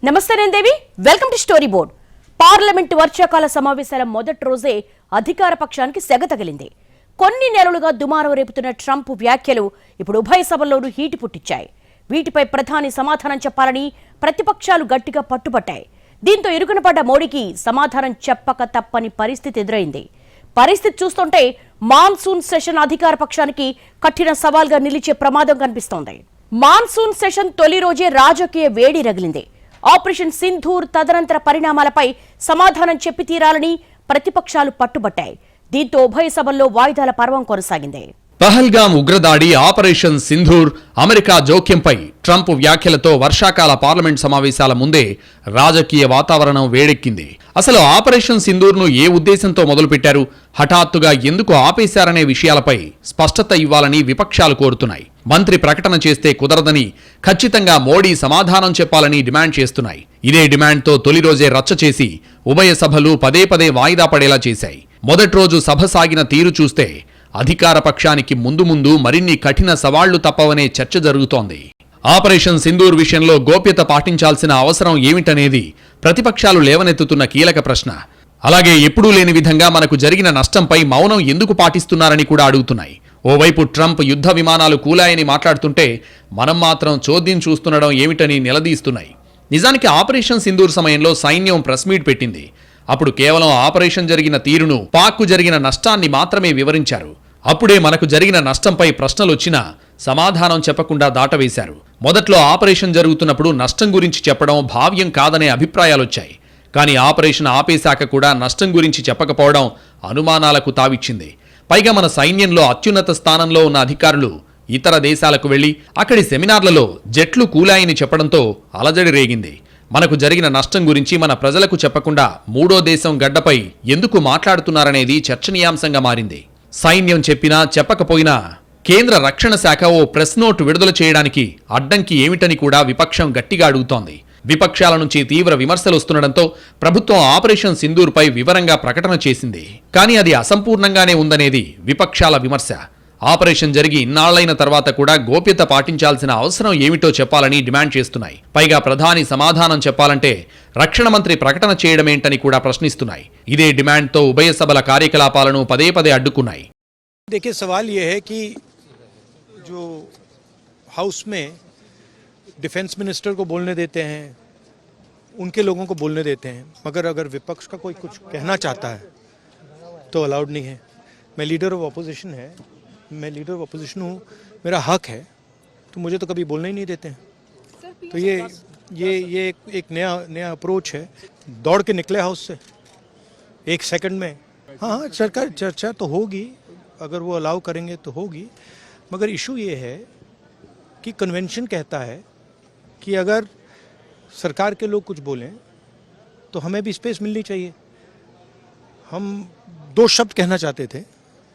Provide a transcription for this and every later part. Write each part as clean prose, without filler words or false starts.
నమస్తే Devi, welcome to story board. Parliament వర్షాకాల సమావేశాల మొదటి రోజే అధికార పక్షానికి సెగ తగిలింది. కొన్ని నెలలుగా దుమారం రేపుతున్న ట్రంప్ వ్యాఖ్యలు ఇప్పుడు ఉభయ సభల్లోనూ హీటు పుట్టించాయి. వీటిపై ప్రధాని సమాధానం చెప్పాలని ప్రతిపక్షాలు గట్టిగా పట్టుబట్టాయి. దీంతో ఇరుకున పడ్డ మోడీకి సమాధానం చెప్పక తప్పని పరిస్థితి ఎదురైంది. పరిస్థితి చూస్తుంటే మాన్సూన్ సెషన్ అధికార పక్షానికి కఠిన సవాల్గా నిలిచే ప్రమాదం కనిపిస్తోంది. మాన్సూన్ సెషన్ తొలి రోజే రాజకీయ వేడి రగిలింది. ఆపరేషన్ సింధూర్ తదనంతర పరిణామాలపై సమాధానం చెప్పి తీరాలని ప్రతిపక్షాలు పట్టుబట్టాయి. దీంతో ఉభయ సభల్లో వాయిదాల పర్వం కొనసాగింది. పహల్గామ్ ఉగ్రదాడి, ఆపరేషన్ సింధూర్, అమెరికా జోక్యంపై ట్రంప్ వ్యాఖ్యలతో వర్షాకాల పార్లమెంట్ సమావేశాల ముందే రాజకీయ వాతావరణం వేడెక్కింది. అసలు ఆపరేషన్ సింధూర్ను ఏ ఉద్దేశంతో మొదలుపెట్టారు, హఠాత్తుగా ఎందుకు ఆపేశారనే విషయాలపై స్పష్టత ఇవ్వాలని విపక్షాలు కోరుతున్నాయి. మంత్రి ప్రకటన చేస్తే కుదరదని, ఖచ్చితంగా మోడీ సమాధానం చెప్పాలని డిమాండ్ చేస్తున్నాయి. ఇదే డిమాండ్తో తొలి రోజే రచ్చ చేసి ఉభయ సభలు పదే పదే వాయిదా పడేలా చేశాయి. మొదటి రోజు సభ సాగిన తీరు చూస్తే అధికార పక్షానికి ముందు ముందు మరిన్ని కఠిన సవాళ్లు తప్పవనే చర్చ జరుగుతోంది. ఆపరేషన్ సింధూర్ విషయంలో గోప్యత పాటించాల్సిన అవసరం ఏమిటనేది ప్రతిపక్షాలు లేవనెత్తుతున్న కీలక ప్రశ్న. అలాగే ఎప్పుడూ లేని విధంగా మనకు జరిగిన నష్టంపై మౌనం ఎందుకు పాటిస్తున్నారని కూడా అడుగుతున్నాయి. ఓవైపు ట్రంప్ యుద్ధ విమానాలు కూలాయని మాట్లాడుతుంటే మనం మాత్రం చోద్యం చూస్తుండడం ఏమిటని నిలదీస్తున్నాయి. నిజానికి ఆపరేషన్ సింధూర్ సమయంలో సైన్యం ప్రెస్ మీట్ పెట్టింది. అప్పుడు కేవలం ఆపరేషన్ జరిగిన తీరును, పాక్కు జరిగిన నష్టాన్ని మాత్రమే వివరించారు. అప్పుడే మనకు జరిగిన నష్టంపై ప్రశ్నలొచ్చినా సమాధానం చెప్పకుండా దాటవేశారు. మొదట్లో ఆపరేషన్ జరుగుతున్నప్పుడు నష్టం గురించి చెప్పడం భావ్యం కాదనే అభిప్రాయాలొచ్చాయి. కానీ ఆపరేషన్ ఆపేశాక కూడా నష్టం గురించి చెప్పకపోవడం అనుమానాలకు తావిచ్చింది. పైగా మన సైన్యంలో అత్యున్నత స్థానంలో ఉన్న అధికారులు ఇతర దేశాలకు వెళ్లి అక్కడి సెమినార్లలో జెట్లు కూలాయని చెప్పడంతో అలజడి రేగింది. మనకు జరిగిన నష్టం గురించి మన ప్రజలకు చెప్పకుండా మూడో దేశం గడ్డపై ఎందుకు మాట్లాడుతున్నారనేది చర్చనీయాంశంగా మారింది. సైన్యం చెప్పినా చెప్పకపోయినా కేంద్ర రక్షణ శాఖ ఓ ప్రెస్ నోట్ విడుదల చేయడానికి అడ్డంకి ఏమిటని కూడా విపక్షం గట్టిగా అడుగుతోంది. విపక్షాల నుంచి తీవ్ర విమర్శలు వస్తుండటంతో ప్రభుత్వం ఆపరేషన్ సింధూర్పై వివరంగా ప్రకటన చేసింది. కానీ అది అసంపూర్ణంగానే ఉందనేది విపక్షాల విమర్శ. ఆపరేషన్ జరిగి ఇన్నాళ్లైన తర్వాత కూడా గోప్యత పాటించాల్సిన అవసరం ఏమిటో చెప్పాలని డిమాండ్ చేస్తున్నాయి. పైగా ప్రధాని సమాధానం చెప్పాలంటే రక్షణ మంత్రి ప్రకటన చేయడమేంటని కూడా ప్రశ్నిస్తున్నాయి. ఇదే డిమాండ్తో ఉభయ సభల కార్యకలాపాలను పదే పదే అడ్డుకున్నాయి. देखिए, सवाल ये है कि जो हाउस में डिफेंस मिनिस्टर को बोलने देते हैं, उनके लोगों को बोलने देते हैं, मगर अगर विपक्ष का कोई कुछ कहना चाहता है तो अलाउड नहीं है. मैं लीडर ऑफ अपोजिशन हूँ, मेरा हक है, तो मुझे तो कभी बोलने ही नहीं देते हैं. तो ये एक नया अप्रोच है. दौड़ के निकले हाउस से एक सेकंड में. हाँ, सरकार चर्चा तो होगी, अगर वो अलाउ करेंगे तो होगी, मगर इशू ये है कि कन्वेंशन कहता है कि अगर सरकार के लोग कुछ बोलें तो हमें भी स्पेस मिलनी चाहिए. हम 2 शब्द कहना चाहते थे,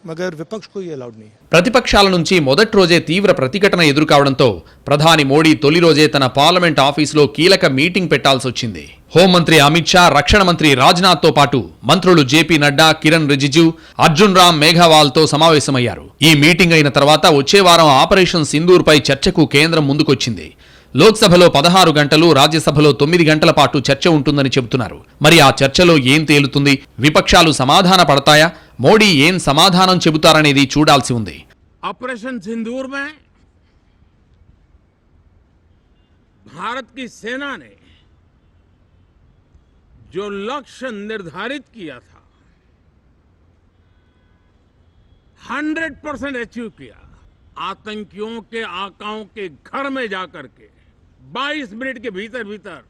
मगर विपक्ष को ये अलाउड नहीं है. ప్రతిపక్షాల నుంచి మొదటి రోజే తీవ్ర ప్రతిఘటన ఎదురుకావడంతో ప్రధాని మోడీ తొలి రోజే తన పార్లమెంట్ ఆఫీసులో కీలక మీటింగ్ పెట్టాల్సి వచ్చింది. హోంమంత్రి అమిత్ షా, రక్షణ మంత్రి రాజ్నాథ్ తో పాటు మంత్రులు జేపీ నడ్డా, కిరణ్ రిజిజు, అర్జున్ రామ్ మేఘవాల్ తో సమావేశమయ్యారు. ఈ మీటింగ్ అయిన తర్వాత వచ్చే వారం ఆపరేషన్ సింధూర్ పై చర్చకు కేంద్రం ముందుకొచ్చింది. లోక్సభలో 16 గంటలు, రాజ్యసభలో 9 గంటల పాటు చర్చ ఉంటుందని చెబుతున్నారు. మరి ఆ చర్చలో ఏం తేలుతుంది? విపక్షాలు సమాధాన పడతాయా? మోడీ ఏం సమాధానం చెబుతారనేది చూడాల్సి ఉంది. ऑपरेशन सिंदूर में भारत की सेना ने जो लक्ष्य निर्धारित किया था 100% अचीव किया. आतंकियों के आकाओं के घर में जाकर के 22 मिनट के भीतर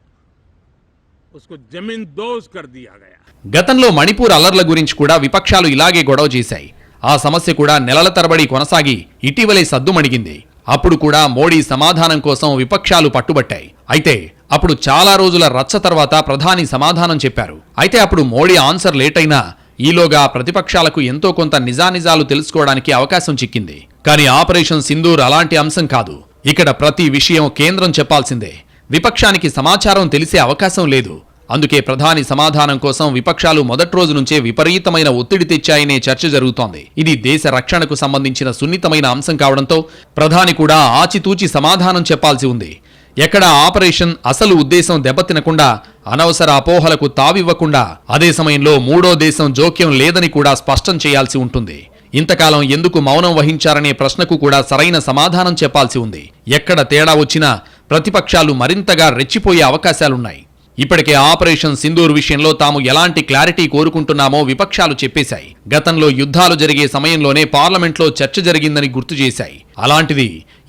उसको जमीन दोज कर दिया गया. గతంలో మణిపూర్ అల్లర్ల గురించి కూడా విపక్షాలు ఇలాగే గొడవ చేశాయి. ఆ సమస్య కూడా నెలల తరబడి కొనసాగి ఇటీవలే సద్దుమణిగింది. అప్పుడు కూడా మోడీ సమాధానం కోసం విపక్షాలు పట్టుబట్టాయి. అయితే అప్పుడు చాలా రోజుల రచ్చ తర్వాత ప్రధాని సమాధానం చెప్పారు. అయితే అప్పుడు మోడీ ఆన్సర్ లేట్ అయినా ఈలోగా ప్రతిపక్షాలకు ఎంతో కొంత నిజానిజాలు తెలుసుకోవడానికి అవకాశం చిక్కింది. కానీ ఆపరేషన్ సింధూర్ అలాంటి అంశం కాదు. ఇక్కడ ప్రతి విషయం కేంద్రం చెప్పాల్సిందే. విపక్షానికి సమాచారం తెలిసే అవకాశం లేదు. అందుకే ప్రధాని సమాధానం కోసం విపక్షాలు మొదటి రోజు నుంచే విపరీతమైన ఒత్తిడి తెచ్చాయనే చర్చ జరుగుతోంది. ఇది దేశ రక్షణకు సంబంధించిన సున్నితమైన అంశం కావడంతో ప్రధాని కూడా ఆచితూచి సమాధానం చెప్పాల్సి ఉంది. ఎక్కడ ఆపరేషన్ అసలు ఉద్దేశం దెబ్బతినకుండా అనవసర అపోహలకు తావివ్వకుండా అదే సమయంలో మూడో దేశం జోక్యం లేదని కూడా స్పష్టం చేయాల్సి ఉంటుంది. ఇంతకాలం ఎందుకు మౌనం వహించారనే ప్రశ్నకు కూడా సరైన సమాధానం చెప్పాల్సి ఉంది. ఎక్కడ తేడా వచ్చినా ప్రతిపక్షాలు మరింతగా రెచ్చిపోయే అవకాశాలున్నాయి. ఇప్పటికే ఆపరేషన్ సింధూర్ విషయంలో తాము ఎలాంటి క్లారిటీ కోరుకుంటున్నామో విపక్షాలు చెప్పేశాయి. గతంలో యుద్ధాలు జరిగే సమయంలోనే పార్లమెంట్లో చర్చ జరిగిందని గుర్తు చేశాయి. అలాంటిది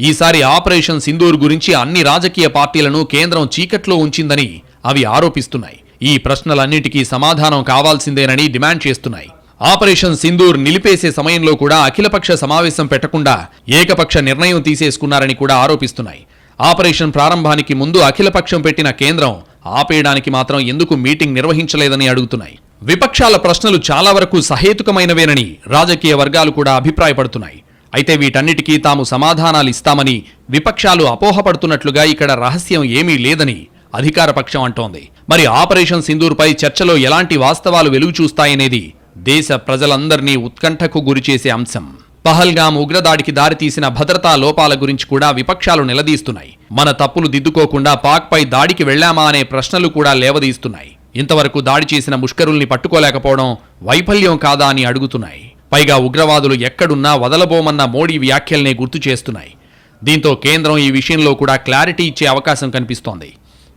ఈసారి ఆపరేషన్ సింధూర్ గురించి అన్ని రాజకీయ పార్టీలను కేంద్రం చీకట్లో ఉంచిందని అవి ఆరోపిస్తున్నాయి. ఈ ప్రశ్నలన్నిటికీ సమాధానం కావాల్సిందేనని డిమాండ్ చేస్తున్నాయి. ఆపరేషన్ సింధూర్ నిలిపేసే సమయంలో కూడా అఖిలపక్ష సమావేశం పెట్టకుండా ఏకపక్ష నిర్ణయం తీసేసుకున్నారని కూడా ఆరోపిస్తున్నాయి. ఆపరేషన్ ప్రారంభానికి ముందు అఖిలపక్షం పెట్టిన కేంద్రం ఆపేయడానికి మాత్రం ఎందుకు మీటింగ్ నిర్వహించలేదని అడుగుతున్నాయి. విపక్షాల ప్రశ్నలు చాలా వరకు సహేతుకమైనవేనని రాజకీయ వర్గాలు కూడా అభిప్రాయపడుతున్నాయి. అయితే వీటన్నిటికీ తాము సమాధానాలు ఇస్తామని విపక్షాలు అపోహపడుతున్నట్లుగా ఇక్కడ రహస్యం ఏమీ లేదని అధికార పక్షం అంటోంది. మరి ఆపరేషన్ సింధూర్పై చర్చలో ఎలాంటి వాస్తవాలు వెలుగు చూస్తాయనేది దేశ ప్రజలందరినీ ఉత్కంఠకు గురిచేసే అంశం. పహల్గాం ఉగ్రదాడికి దారితీసిన భద్రతా లోపాల గురించి కూడా విపక్షాలు నిలదీస్తున్నాయి. మన తప్పులు దిద్దుకోకుండా పాక్పై దాడికి వెళ్లామా అనే ప్రశ్నలు కూడా లేవదీస్తున్నాయి. ఇంతవరకు దాడి చేసిన ముష్కరుల్ని పట్టుకోలేకపోవడం వైఫల్యం కాదా అని అడుగుతున్నాయి. పైగా ఉగ్రవాదులు ఎక్కడున్నా వదలబోమన్న మోడీ వ్యాఖ్యల్నే గుర్తు చేస్తున్నాయి. దీంతో కేంద్రం ఈ విషయంలో కూడా క్లారిటీ ఇచ్చే అవకాశం కనిపిస్తోంది.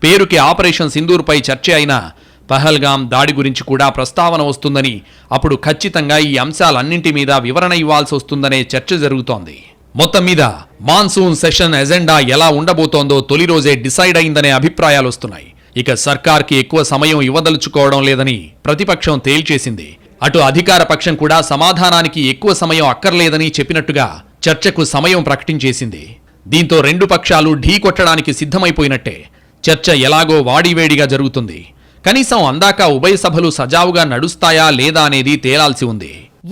పేరుకి ఆపరేషన్ సింధూర్పై చర్చ అయినా పహల్గాం దాడి గురించి కూడా ప్రస్తావన వస్తుందని, అప్పుడు ఖచ్చితంగా ఈ అంశాలన్నింటి మీద వివరణ ఇవ్వాల్సి వస్తుందనే చర్చ జరుగుతోంది. మొత్తం మీద మాన్సూన్ సెషన్ ఎజెండా ఎలా ఉండబోతోందో తొలి రోజే డిసైడ్ అయిందనే అభిప్రాయాలు వస్తున్నాయి. ఇక సర్కార్కి ఎక్కువ సమయం ఇవ్వదలుచుకోవడం లేదని ప్రతిపక్షం తేల్చేసింది. అటు అధికార పక్షం కూడా సమాధానానికి ఎక్కువ సమయం అక్కర్లేదని చెప్పినట్టుగా చర్చకు సమయం ప్రకటించేసింది. దీంతో రెండు పక్షాలు ఢీ కొట్టడానికి సిద్ధమైపోయినట్టే. చర్చ ఎలాగో వాడివేడిగా జరుగుతుంది. కనీసం అందాక ఉభయ సభలు సజావుగా నడుస్తాయా లేదా అనేది తేలాల్సి ఉంది.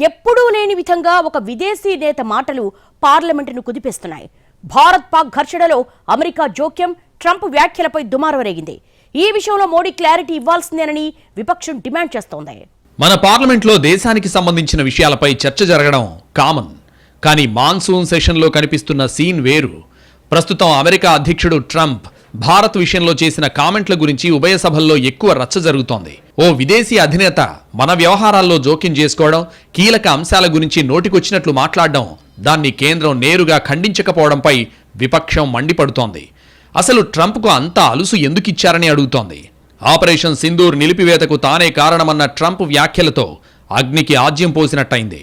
ఎప్పుడూ లేని విధంగా ఒక విదేశీ నేత మాటలు పార్లమెంటును కుదిపేస్తున్నాయి. భారత్ పాక్ ఘర్షణలో అమెరికా జోక్యం, ట్రంప్ వ్యాఖ్యలపై దుమారం రేగింది. ఈ విషయంలో మోడీ క్లారిటీ ఇవ్వాల్సిందేనని విపక్షం డిమాండ్ చేస్తోంది. మన పార్లమెంట్లో దేశానికి సంబంధించిన విషయాలపై చర్చ జరగడం కామన్. కానీ మాన్సూన్ సెషన్లో కనిపిస్తున్న సీన్ వేరు. ప్రస్తుతం అమెరికా అధ్యక్షుడు ట్రంప్ భారత్ విషయంలో చేసిన కామెంట్ల గురించి ఉభయ సభల్లో ఎక్కువ రచ్చ జరుగుతోంది. ఓ విదేశీ అధినేత మన వ్యవహారాల్లో జోక్యం చేసుకోవడం, కీలక అంశాల గురించి నోటికొచ్చినట్లు మాట్లాడడం, దాన్ని కేంద్రం నేరుగా ఖండించకపోవడంపై విపక్షం మండిపడుతోంది. అసలు ట్రంప్కు అంత అలుసు ఎందుకిచ్చారని అడుగుతోంది. ఆపరేషన్ సింధూర్ నిలిపివేతకు తానే కారణమన్న ట్రంప్ వ్యాఖ్యలతో అగ్నికి ఆజ్యం పోసినట్టయింది.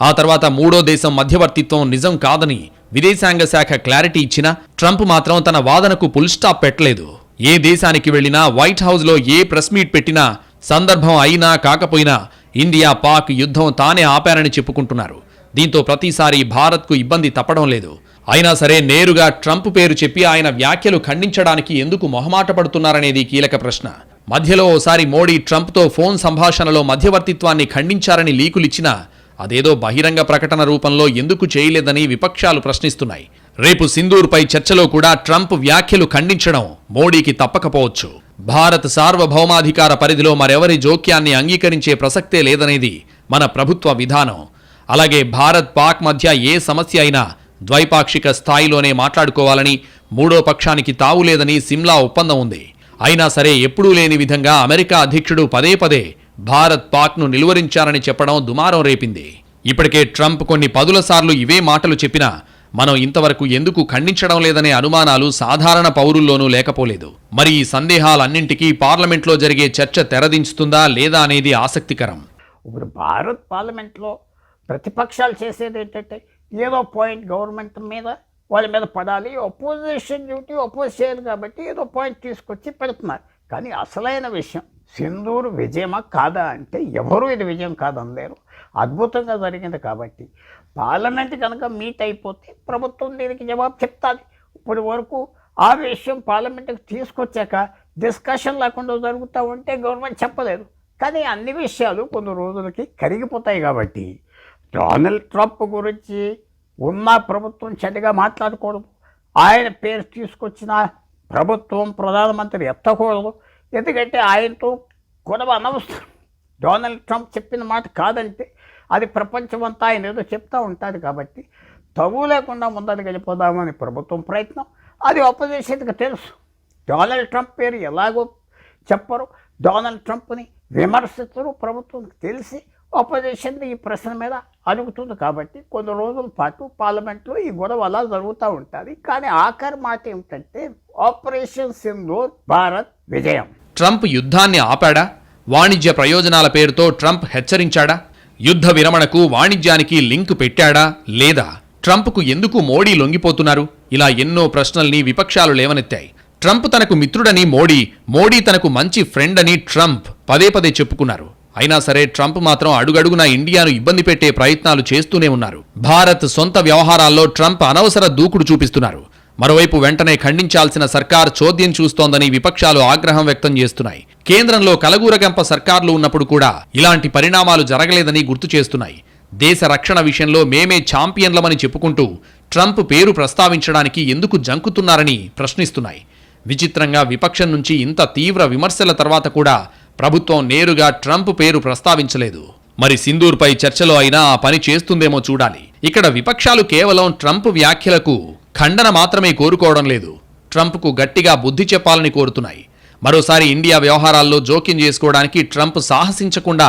ఆ తర్వాత మూడో దేశం మధ్యవర్తిత్వం నిజం కాదని విదేశాంగ శాఖ క్లారిటీ ఇచ్చినా ట్రంప్ మాత్రం తన వాదనకు ఫుల్ స్టాప్ పెట్టలేదు. ఏ దేశానికి వెళ్లినా, వైట్ హౌస్లో ఏ ప్రెస్ మీట్ పెట్టినా, సందర్భం అయినా కాకపోయినా ఇండియా పాక్ యుద్ధం తానే ఆపారని చెప్పుకుంటున్నారు. దీంతో ప్రతిసారి భారత్కు ఇబ్బంది తప్పడం లేదు. అయినా సరే నేరుగా ట్రంప్ పేరు చెప్పి ఆయన వ్యాఖ్యలు ఖండించడానికి ఎందుకు మొహమాట పడుతున్నారనేది కీలక ప్రశ్న. మధ్యలో ఓసారి మోడీ ట్రంప్తో ఫోన్ సంభాషణలో మధ్యవర్తిత్వాన్ని ఖండించారని లీకులిచ్చినా అదేదో బహిరంగ ప్రకటన రూపంలో ఎందుకు చేయలేదని విపక్షాలు ప్రశ్నిస్తున్నాయి. రేపు సింధూర్పై చర్చలో కూడా ట్రంప్ వ్యాఖ్యలు ఖండించడం మోడీకి తప్పకపోవచ్చు. భారత్ సార్వభౌమాధికార పరిధిలో మరెవరి జోక్యాన్ని అంగీకరించే ప్రసక్తే లేదనేది మన ప్రభుత్వ విధానం. అలాగే భారత్ పాక్ మధ్య ఏ సమస్య అయినా ద్వైపాక్షిక స్థాయిలోనే మాట్లాడుకోవాలని మూడో పక్షానికి తావులేదని సిమ్లా ఒప్పందం ఉంది. అయినా సరే ఎప్పుడూ లేని విధంగా అమెరికా అధ్యక్షుడు పదే పదే భారత్ పాక్ను నిలువరించారని చెప్పడం దుమారం రేపింది. ఇప్పటికే ట్రంప్ కొన్ని పదుల సార్లు ఇవే మాటలు చెప్పినా మనం ఇంతవరకు ఎందుకు ఖండించడం లేదనే అనుమానాలు సాధారణ పౌరుల్లోనూ లేకపోలేదు. మరి ఈ సందేహాలన్నింటికీ పార్లమెంట్లో జరిగే చర్చ తెరదించుతుందా లేదా అనేది ఆసక్తికరం. ఇప్పుడు భారత్ పార్లమెంట్లో ప్రతిపక్షాలు చేసేది ఏంటంటే ఏదో పాయింట్ గవర్నమెంట్ మీద వాళ్ళ మీద పడాలి, అపోజిషన్ డ్యూటీ అపోజ్ చేయాలి కాబట్టి ఏదో పాయింట్ తీసుకొచ్చి పెడుతున్నారు. కానీ అసలైన విషయం సింధూర్ విజయమా కాదా అంటే ఎవరూ ఇది విజయం కాదనలేరు. అద్భుతంగా జరిగింది కాబట్టి పార్లమెంట్ కనుక మీట్ అయిపోతే ప్రభుత్వం దీనికి జవాబు చెప్తాది. ఇప్పటి వరకు ఆ విషయం పార్లమెంట్కి తీసుకొచ్చాక డిస్కషన్ లేకుండా జరుగుతూ ఉంటే గవర్నమెంట్ చెప్పలేదు. కానీ అన్ని విషయాలు కొన్ని రోజులకి కరిగిపోతాయి కాబట్టి డొనాల్డ్ ట్రంప్ గురించి ఉన్న ప్రభుత్వం చెడ్డగా మాట్లాడకూడదు, ఆయన పేరు తీసుకొచ్చిన ప్రభుత్వం ప్రధానమంత్రి ఎత్తకూడదు. ఎందుకంటే ఆయనతో గొడవ అనవసరం. డొనాల్డ్ ట్రంప్ చెప్పిన మాట కాదంటే అది ప్రపంచమంతా ఆయన ఏదో చెప్తూ ఉంటాడు. కాబట్టి తగు లేకుండా ముందరికి వెళ్ళిపోదామని ప్రభుత్వం ప్రయత్నం. అది అపోజిషన్కి తెలుసు. డొనాల్డ్ ట్రంప్ పేరు ఎలాగో చెప్పరు, డొనాల్డ్ ట్రంప్ని విమర్శించరు, ప్రభుత్వానికి తెలిసి అపోజిషన్ ఈ ప్రశ్న మీద అడుగుతుంది. కాబట్టి కొన్ని రోజుల పాటు పార్లమెంట్లో ఈ గొడవ అలా జరుగుతూ ఉంటుంది. కానీ ఆఖరి మాట ఏమిటంటే ఆపరేషన్ సింధూర్ భారత్ విజయం. ట్రంప్ యుద్ధాన్ని ఆపాడా? వాణిజ్య ప్రయోజనాల పేరుతో ట్రంప్ హెచ్చరించాడా? యుద్ధ విరమణకు వాణిజ్యానికి లింక్ పెట్టాడా లేదా? ట్రంప్కు ఎందుకు మోడీ లొంగిపోతున్నారు? ఇలా ఎన్నో ప్రశ్నల్ని విపక్షాలు లేవనెత్తాయి. ట్రంప్ తనకు మిత్రుడని మోడీ తనకు మంచి ఫ్రెండ్ అని ట్రంప్ పదే పదే చెప్పుకున్నారు. అయినా సరే ట్రంప్ మాత్రం అడుగడుగునా ఇండియాను ఇబ్బంది పెట్టే ప్రయత్నాలు చేస్తూనే ఉన్నారు. భారత్ సొంత వ్యవహారాల్లో ట్రంప్ అనవసర దూకుడు చూపిస్తున్నారు. మరోవైపు వెంటనే ఖండించాల్సిన సర్కార్ చోద్యం చూస్తోందని విపక్షాలు ఆగ్రహం వ్యక్తం చేస్తున్నాయి. కేంద్రంలో కలగూరగంప సర్కార్లు ఉన్నప్పుడు కూడా ఇలాంటి పరిణామాలు జరగలేదని గుర్తు చేస్తున్నాయి. దేశ రక్షణ విషయంలో మేమే ఛాంపియన్లమని చెప్పుకుంటూ ట్రంప్ పేరు ప్రస్తావించడానికి ఎందుకు జంకుతున్నారని ప్రశ్నిస్తున్నాయి. విచిత్రంగా విపక్షం నుంచి ఇంత తీవ్ర విమర్శల తర్వాత కూడా ప్రభుత్వం నేరుగా ట్రంప్ పేరు ప్రస్తావించలేదు. మరి సింధూర్పై చర్చలో అయినా ఆ పని చేస్తుందేమో చూడాలి. ఇక్కడ విపక్షాలు కేవలం ట్రంప్ వ్యాఖ్యలకు ఖండన మాత్రమే కోరుకోవడం లేదు, ట్రంప్కు గట్టిగా బుద్ధి చెప్పాలని కోరుతున్నాయి. మరోసారి ఇండియా వ్యవహారాల్లో జోక్యం చేసుకోవడానికి ట్రంప్ సాహసించకుండా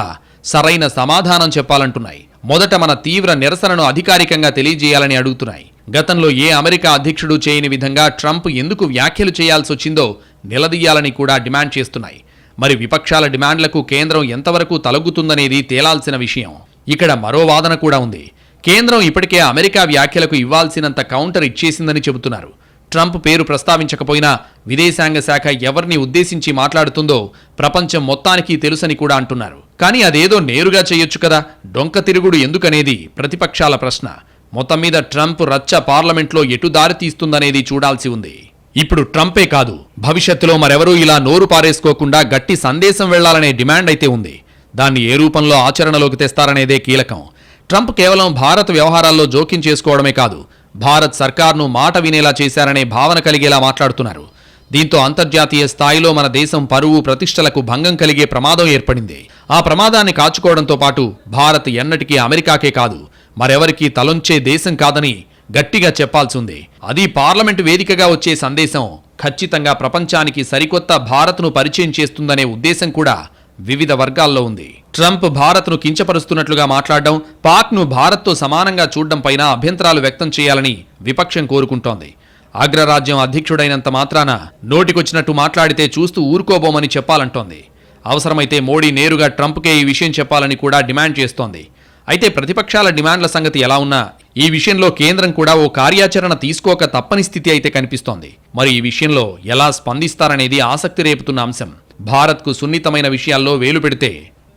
సరైన సమాధానం చెప్పాలంటున్నాయి. మొదట మన తీవ్ర నిరసనను అధికారికంగా తెలియజేయాలని అడుగుతున్నాయి. గతంలో ఏ అమెరికా అధ్యక్షుడు చేయని విధంగా ట్రంప్ ఎందుకు వ్యాఖ్యలు చేయాల్సొచ్చిందో నిలదీయాలని కూడా డిమాండ్ చేస్తున్నాయి. మరి విపక్షాల డిమాండ్లకు కేంద్రం ఎంతవరకు తలొగ్గుతుందనేది తేలాల్సిన విషయం. ఇక్కడ మరో వాదన కూడా ఉంది. కేంద్రం ఇప్పటికే అమెరికా వ్యాఖ్యలకు ఇవ్వాల్సినంత కౌంటర్ ఇచ్చేసిందని చెబుతున్నారు. ట్రంప్ పేరు ప్రస్తావించకపోయినా విదేశాంగ శాఖ ఎవరిని ఉద్దేశించి మాట్లాడుతుందో ప్రపంచం మొత్తానికి తెలుసని కూడా అంటున్నారు. కానీ అదేదో నేరుగా చేయొచ్చు కదా, డొంక తిరుగుడు ఎందుకనేది ప్రతిపక్షాల ప్రశ్న. మొత్తం మీద ట్రంప్ రచ్చ పార్లమెంట్లో ఎటు దారి తీస్తుందనేది చూడాల్సి ఉంది. ఇప్పుడు ట్రంపే కాదు, భవిష్యత్తులో మరెవరూ ఇలా నోరు పారేసుకోకుండా గట్టి సందేశం వెళ్లాలనే డిమాండ్ అయితే ఉంది. దాన్ని ఏ రూపంలో ఆచరణలోకి తెస్తారనేదే కీలకం. ట్రంప్ కేవలం భారత్ వ్యవహారాల్లో జోక్యం చేసుకోవడమే కాదు, భారత్ సర్కార్ను మాట వినేలా చేశారనే భావన కలిగేలా మాట్లాడుతున్నారు. దీంతో అంతర్జాతీయ స్థాయిలో మన దేశం పరువు ప్రతిష్టలకు భంగం కలిగే ప్రమాదం ఏర్పడింది. ఆ ప్రమాదాన్ని కాచుకోవడంతో పాటు భారత్ ఎన్నటికీ అమెరికాకే కాదు, మరెవరికీ తలొంచే దేశం కాదని గట్టిగా చెప్పాల్సి ఉంది. అది పార్లమెంటు వేదికగా వచ్చే సందేశం ఖచ్చితంగా ప్రపంచానికి సరికొత్త భారత్ను పరిచయం చేస్తుందనే ఉద్దేశం కూడా వివిధ వర్గాల్లో ఉంది. ట్రంప్ భారత్ను కించపరుస్తున్నట్లుగా మాట్లాడడం, పాక్ను భారత్తో సమానంగా చూడడం పైన అభ్యంతరాలు వ్యక్తం చేయాలని విపక్షం కోరుకుంటోంది. అగ్రరాజ్యం అధ్యక్షుడైనంత మాత్రాన నోటికొచ్చినట్టు మాట్లాడితే చూస్తూ ఊరుకోబోమని చెప్పాలంటోంది. అవసరమైతే మోడీ నేరుగా ట్రంప్కే ఈ విషయం చెప్పాలని కూడా డిమాండ్ చేస్తోంది. అయితే ప్రతిపక్షాల డిమాండ్ల సంగతి ఎలా ఉన్నా ఈ విషయంలో కేంద్రం కూడా ఓ కార్యాచరణ తీసుకోక తప్పని స్థితి అయితే కనిపిస్తోంది. మరి ఈ విషయంలో ఎలా స్పందిస్తారనేది ఆసక్తి రేపుతున్న అంశం. భారత్కు సున్నితమైన విషయాల్లో వేలు పెడితే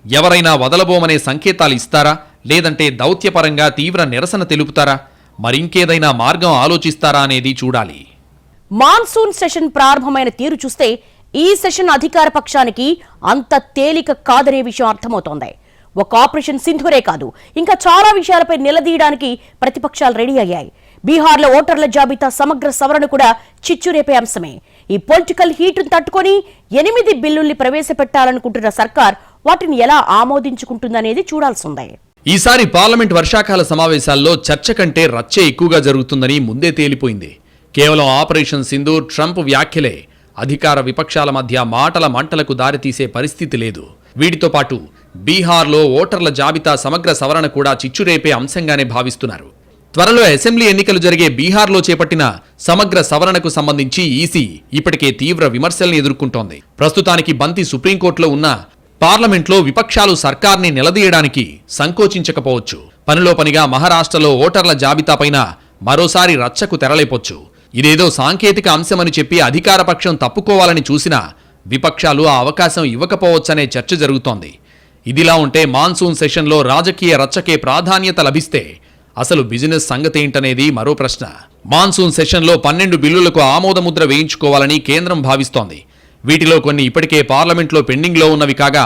ఎవరైనా వదలబోమనే సంకేతాలు ఇస్తారా, లేదంటే దౌత్యపరంగా తీవ్ర నిరసన తెలుపుతారా, మరింకేదైనా మార్గం ఆలోచిస్తారా అనేది చూడాలి. మాన్సూన్ సెషన్ ప్రారంభమైన తీరు చూస్తే ఈ సెషన్ అధికార పక్షానికి అంత తేలిక కాదనే విషయం అర్థమవుతోంది. ఒక ఆపరేషన్ సింధూరే కాదు, ఇంకా చాలా విషయాలపై నిలదీయడానికి ప్రతిపక్షాలు రెడీ అయ్యాయి. బీహార్లో ఓటర్ల జాబితా సమగ్ర సవరణ కూడా చిచ్చురేపే అంశమే. ఈ పొలిటికల్ హీట్ను తట్టుకొని 8 బిల్లుల్ని ప్రవేశపెట్టాలనుకుంటున్న సర్కార్ వాటిని ఎలా ఆమోదించుకుంటుందనేది చూడాల్సిందే. ఈసారి పార్లమెంట్ వర్షాకాల సమావేశాల్లో చర్చ కంటే రచ్చే ఎక్కువగా జరుగుతుందని ముందే తేలిపోయింది. కేవలం ఆపరేషన్ సింధూర్, ట్రంప్ వ్యాఖ్యలే అధికార విపక్షాల మధ్య మాటల మంటలకు దారితీసే పరిస్థితి లేదు. వీటితో పాటు బీహార్లో ఓటర్ల జాబితా సమగ్ర సవరణ కూడా చిచ్చురేపే అంశంగానే భావిస్తున్నారు. త్వరలో అసెంబ్లీ ఎన్నికలు జరిగే బీహార్లో చేపట్టిన సమగ్ర సవరణకు సంబంధించి ఈసీ ఇప్పటికే తీవ్ర విమర్శల్ని ఎదుర్కొంటోంది. ప్రస్తుతానికి బంతి సుప్రీంకోర్టులో ఉన్న పార్లమెంట్లో విపక్షాలు సర్కార్ని నిలదీయడానికి సంకోచించకపోవచ్చు. పనిలో పనిగా మహారాష్ట్రలో ఓటర్ల జాబితాపైన మరోసారి రచ్చకు తెరలేపొచ్చు. ఇదేదో సాంకేతిక అంశమని చెప్పి అధికార పక్షం తప్పుకోవాలని చూసినా విపక్షాలు ఆ అవకాశం ఇవ్వకపోవచ్చనే చర్చ జరుగుతోంది. ఇదిలా ఉంటే మాన్సూన్ సెషన్లో రాజకీయ రచ్చకే ప్రాధాన్యత లభిస్తే అసలు బిజినెస్ సంగతేంటనేది మరో ప్రశ్న. మాన్సూన్ సెషన్లో 12 బిల్లులకు ఆమోదముద్ర వేయించుకోవాలని కేంద్రం భావిస్తోంది. వీటిలో కొన్ని ఇప్పటికే పార్లమెంట్లో పెండింగ్లో ఉన్నవి కాగా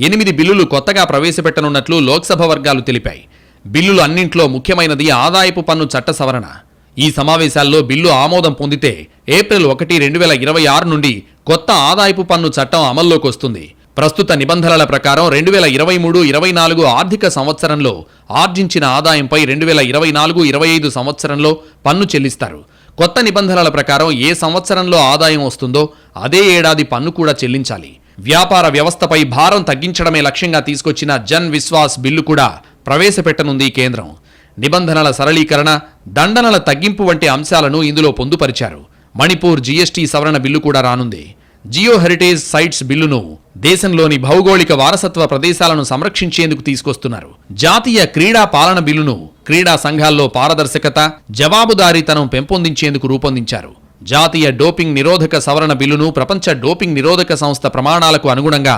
8 బిల్లులు కొత్తగా ప్రవేశపెట్టనున్నట్లు లోక్సభ వర్గాలు తెలిపాయి. బిల్లులు అన్నింట్లో ముఖ్యమైనది ఆదాయపు పన్ను చట్ట సవరణ. ఈ సమావేశాల్లో బిల్లు ఆమోదం పొందితే ఏప్రిల్ 1, 2026 నుండి కొత్త ఆదాయపు పన్ను చట్టం అమల్లోకి వస్తుంది. ప్రస్తుత నిబంధనల ప్రకారం 2023-24 ఆర్థిక సంవత్సరంలో ఆర్జించిన ఆదాయంపై 2024-25 సంవత్సరంలో పన్ను చెల్లిస్తారు. కొత్త నిబంధనల ప్రకారం ఏ సంవత్సరంలో ఆదాయం వస్తుందో అదే ఏడాది పన్ను కూడా చెల్లించాలి. వ్యాపార వ్యవస్థపై భారం తగ్గించడమే లక్ష్యంగా తీసుకొచ్చిన జన్ విశ్వాస్ బిల్లు కూడా ప్రవేశపెట్టనుంది కేంద్రం. నిబంధనల సరళీకరణ, దండనల తగ్గింపు వంటి అంశాలను ఇందులో పొందుపరిచారు. మణిపూర్ జీఎస్టీ సవరణ బిల్లు కూడా రానుంది. జియో హెరిటేజ్ సైట్స్ బిల్లును దేశంలోని భౌగోళిక వారసత్వ ప్రదేశాలను సంరక్షించేందుకు తీసుకొస్తున్నారు. జాతీయ క్రీడా పాలన బిల్లును క్రీడా సంఘాల్లో పారదర్శకత, జవాబుదారీతనం పెంపొందించేందుకు రూపొందించారు. జాతీయ డోపింగ్ నిరోధక సవరణ బిల్లును ప్రపంచ డోపింగ్ నిరోధక సంస్థ ప్రమాణాలకు అనుగుణంగా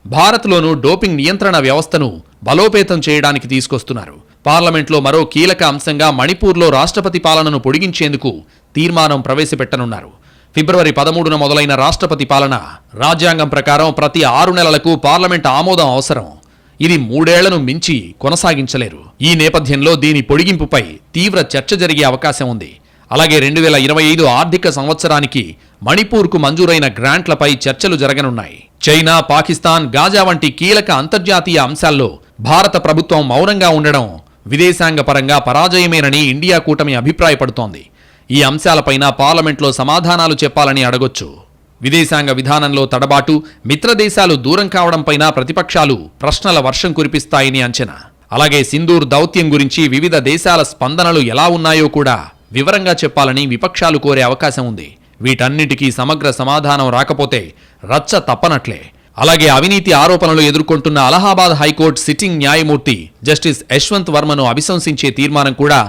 భారత్లోనూ డోపింగ్ నియంత్రణ వ్యవస్థను బలోపేతం చేయడానికి తీసుకొస్తున్నారు. పార్లమెంట్లో మరో కీలక అంశంగా మణిపూర్లో రాష్ట్రపతి పాలనను పొడిగించేందుకు తీర్మానం ప్రవేశపెట్టనున్నారు. ఫిబ్రవరి 13న మొదలైన రాష్ట్రపతి పాలన రాజ్యాంగం ప్రకారం ప్రతి 6 నెలలకు పార్లమెంట్ ఆమోదం అవసరం. ఇది 3 ఏళ్లను మించి కొనసాగించలేరు. ఈ నేపథ్యంలో దీని పొడిగింపుపై తీవ్ర చర్చ జరిగే అవకాశం ఉంది. అలాగే 2025 ఆర్థిక సంవత్సరానికి మణిపూర్కు మంజూరైన గ్రాంట్లపై చర్చలు జరగనున్నాయి. చైనా, పాకిస్తాన్, గాజా వంటి కీలక అంతర్జాతీయ అంశాల్లో భారత ప్రభుత్వం మౌనంగా ఉండడం విదేశాంగ పరంగా పరాజయమేనని ఇండియా కూటమి అభిప్రాయపడుతోంది. ఈ అంశాలపైన పార్లమెంట్లో సమాధానాలు చెప్పాలని అడగొచ్చు. విదేశాంగ విధానంలో తడబాటు, మిత్రదేశాలు దూరం కావడంపైన ప్రతిపక్షాలు ప్రశ్నల వర్షం కురిపిస్తాయని అంచనా. అలాగే సింధూర్ దౌత్యం గురించి వివిధ దేశాల స్పందనలు ఎలా ఉన్నాయో కూడా వివరంగా చెప్పాలని విపక్షాలు కోరే అవకాశం ఉంది. వీటన్నిటికీ సమగ్ర సమాధానం రాకపోతే రచ్చ తప్పనట్లే. అలాగే అవినీతి ఆరోపణలు ఎదుర్కొంటున్న అలహాబాద్ హైకోర్టు సిట్టింగ్ న్యాయమూర్తి జస్టిస్ యశ్వంత్ వర్మను అభిశంసించే తీర్మానం కూడా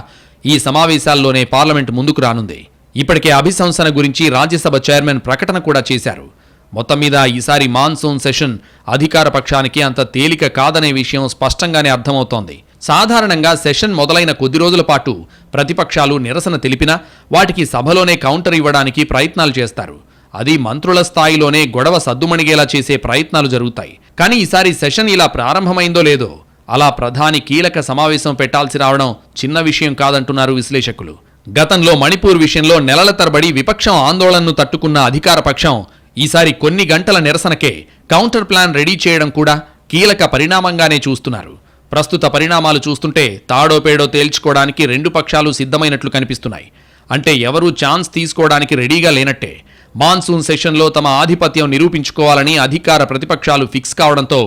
ఈ సమావేశాల్లోనే పార్లమెంట్ ముందుకు రానుంది. ఇప్పటికే అభిశంసన గురించి రాజ్యసభ చైర్మన్ ప్రకటన కూడా చేశారు. మొత్తం మీద ఈసారి మాన్సూన్ సెషన్ అధికార పక్షానికి అంత తేలిక కాదనే విషయం స్పష్టంగానే అర్థమవుతోంది. సాధారణంగా సెషన్ మొదలైన కొద్ది రోజుల పాటు ప్రతిపక్షాలు నిరసన తెలిపినా వాటికి సభలోనే కౌంటర్ ఇవ్వడానికి ప్రయత్నాలు చేస్తారు. అది మంత్రుల స్థాయిలోనే గొడవ సద్దుమణిగేలా చేసే ప్రయత్నాలు జరుగుతాయి. కానీ ఈసారి సెషన్ ఇలా ప్రారంభమైందో లేదో అలా ప్రధాని కీలక సమావేశం పెట్టాల్సి రావడం చిన్న విషయం కాదంటున్నారు విశ్లేషకులు. గతంలో మణిపూర్ విషయంలో నెలల తరబడి విపక్షం ఆందోళనను తట్టుకున్న అధికార పక్షం ఈసారి కొన్ని గంటల నిరసనకే కౌంటర్ ప్లాన్ రెడీ చేయడం కూడా కీలక పరిణామంగానే చూస్తున్నారు. ప్రస్తుత పరిణామాలు చూస్తుంటే తాడోపేడో తేల్చుకోవడానికి 2 పక్షాలు సిద్ధమైనట్లు కనిపిస్తున్నాయి. అంటే ఎవరూ ఛాన్స్ తీసుకోవడానికి రెడీగా లేనట్టే. మాన్సూన్ సెషన్లో తమ ఆధిపత్యం నిరూపించుకోవాలని అధికార ప్రతిపక్షాలు ఫిక్స్ కావడంతో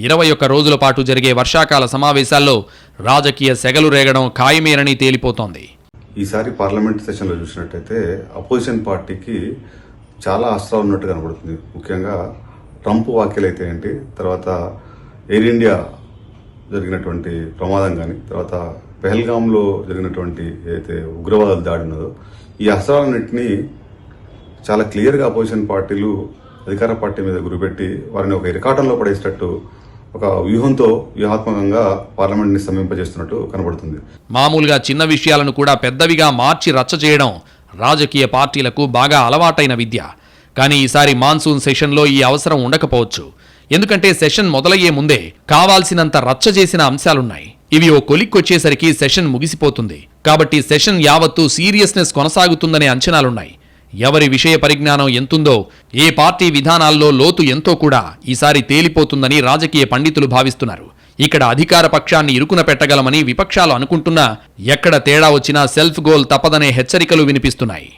21 రోజుల పాటు జరిగే వర్షాకాల సమావేశాల్లో రాజకీయ సెగలు రేగడం ఖాయమేనని తేలిపోతోంది. ఈసారి పార్లమెంట్ సెషన్లో చూసినట్టయితే అపోజిషన్ పార్టీకి చాలా అస్త్రాలు ఉన్నట్టు కనబడుతుంది. ముఖ్యంగా ట్రంప్ వ్యాఖ్యలు అయితే ఏంటి, తర్వాత ఎయిర్ ఇండియా జరిగినటువంటి ప్రమాదం కానీ, తర్వాత పెహల్గాంలో జరిగినటువంటి ఏదైతే ఉగ్రవాదుల దాడి ఉన్నదో, ఈ అస్త్రాలన్నింటినీ చాలా క్లియర్గా అపోజిషన్ పార్టీలు అధికార పార్టీ మీద గురిపెట్టి వారిని ఒక ఇరకాటంలో పడేసేటట్టు ఒక వ్యూహాత్మకంగా పార్లమెంట్ని సమీపింపజేస్తున్నట్టు కనబడుతుంది. మామూలుగా చిన్న విషయాలను కూడా పెద్దవిగా మార్చి రచ్చ చేయడం రాజకీయ పార్టీలకు బాగా అలవాటైన విద్య. కానీ ఈసారి మాన్సూన్ సెషన్లో ఈ అవసరం ఉండకపోవచ్చు. ఎందుకంటే సెషన్ మొదలయ్యే ముందే కావాల్సినంత రచ్చ చేసిన అంశాలున్నాయి. ఇవి ఓ కొలిక్కొచ్చేసరికి సెషన్ ముగిసిపోతుంది. కాబట్టి సెషన్ యావత్తు సీరియస్నెస్ కొనసాగుతుందనే అంచనాలున్నాయి. ఎవరి విషయ పరిజ్ఞానం ఎంతుందో, ఏ పార్టీ విధానాల్లో లోతు ఎంతో కూడా ఈసారి తేలిపోతుందని రాజకీయ పండితులు భావిస్తున్నారు. ఇక్కడ అధికార పక్షాన్ని ఇరుకున పెట్టగలమని విపక్షాలు అనుకుంటున్నా ఎక్కడ తేడా వచ్చినా సెల్ఫ్ గోల్ తప్పదనే హెచ్చరికలు వినిపిస్తున్నాయి.